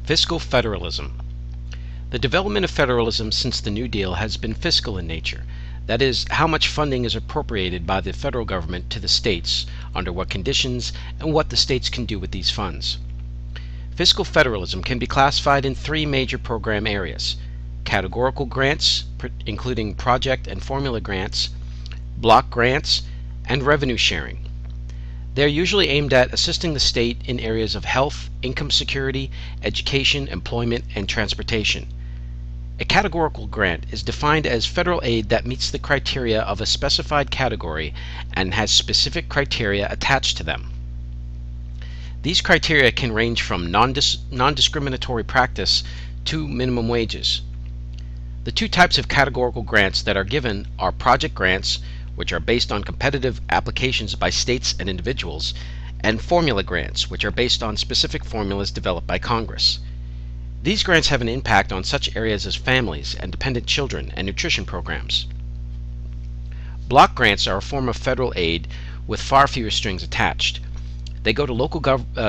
Fiscal federalism. The development of federalism since the New Deal has been fiscal in nature. That is, how much funding is appropriated by the federal government to the states, under what conditions, and what the states can do with these funds. Fiscal federalism can be classified in three major program areas: categorical grants, including project and formula grants, block grants, and revenue sharing. They are usually aimed at assisting the state in areas of health, income security, education, employment, and transportation. A categorical grant is defined as federal aid that meets the criteria of a specified category and has specific criteria attached to them. These criteria can range from non-discriminatory practice to minimum wages. The two types of categorical grants that are given are project grants, which are based on competitive applications by states and individuals, and formula grants, which are based on specific formulas developed by Congress. These grants have an impact on such areas as families and dependent children and nutrition programs. Block grants are a form of federal aid with far fewer strings attached. They go to local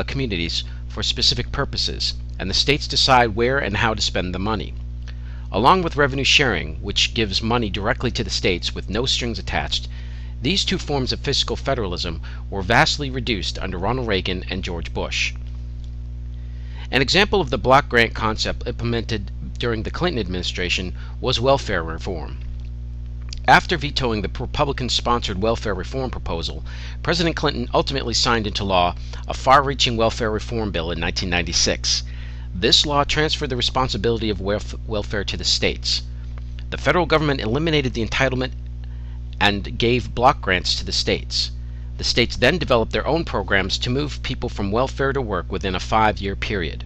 communities for specific purposes, and the states decide where and how to spend the money. Along with revenue sharing, which gives money directly to the states with no strings attached, these two forms of fiscal federalism were vastly reduced under Ronald Reagan and George Bush. An example of the block grant concept implemented during the Clinton administration was welfare reform. After vetoing the Republican-sponsored welfare reform proposal, President Clinton ultimately signed into law a far-reaching welfare reform bill in 1996. This law transferred the responsibility of welfare to the states. The federal government eliminated the entitlement and gave block grants to the states. The states then developed their own programs to move people from welfare to work within a 5-year period.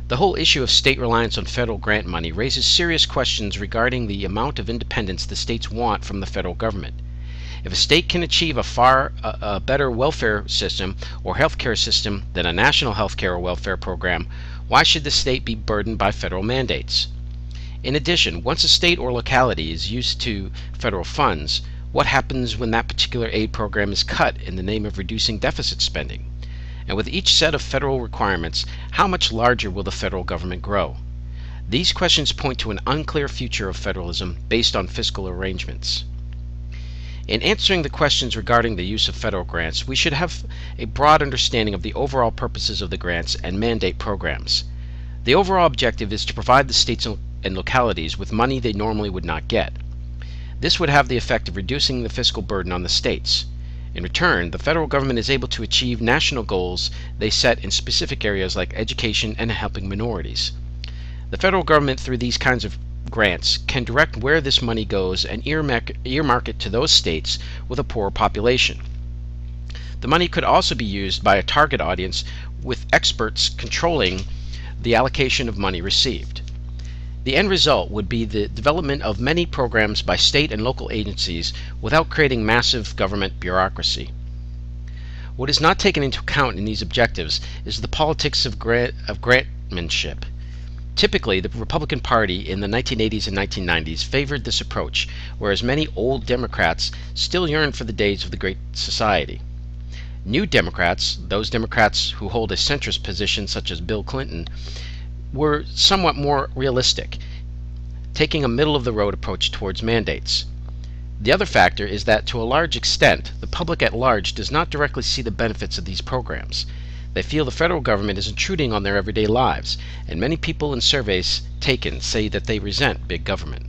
The whole issue of state reliance on federal grant money raises serious questions regarding the amount of independence the states want from the federal government. If a state can achieve a far better welfare system or healthcare system than a national healthcare or welfare program, why should the state be burdened by federal mandates? In addition, once a state or locality is used to federal funds, what happens when that particular aid program is cut in the name of reducing deficit spending? And with each set of federal requirements, how much larger will the federal government grow? These questions point to an unclear future of federalism based on fiscal arrangements. In answering the questions regarding the use of federal grants, we should have a broad understanding of the overall purposes of the grants and mandate programs. The overall objective is to provide the states and localities with money they normally would not get. This would have the effect of reducing the fiscal burden on the states. In return, the federal government is able to achieve national goals they set in specific areas like education and helping minorities. The federal government, through these kinds of grants, can direct where this money goes and earmark it to those states with a poor population. The money could also be used by a target audience with experts controlling the allocation of money received. The end result would be the development of many programs by state and local agencies without creating massive government bureaucracy. What is not taken into account in these objectives is the politics of grantmanship. Typically, the Republican Party in the 1980s and 1990s favored this approach, whereas many old Democrats still yearn for the days of the Great Society. New Democrats, those Democrats who hold a centrist position such as Bill Clinton, were somewhat more realistic, taking a middle-of-the-road approach towards mandates. The other factor is that, to a large extent, the public at large does not directly see the benefits of these programs. They feel the federal government is intruding on their everyday lives, and many people in surveys taken say that they resent big government.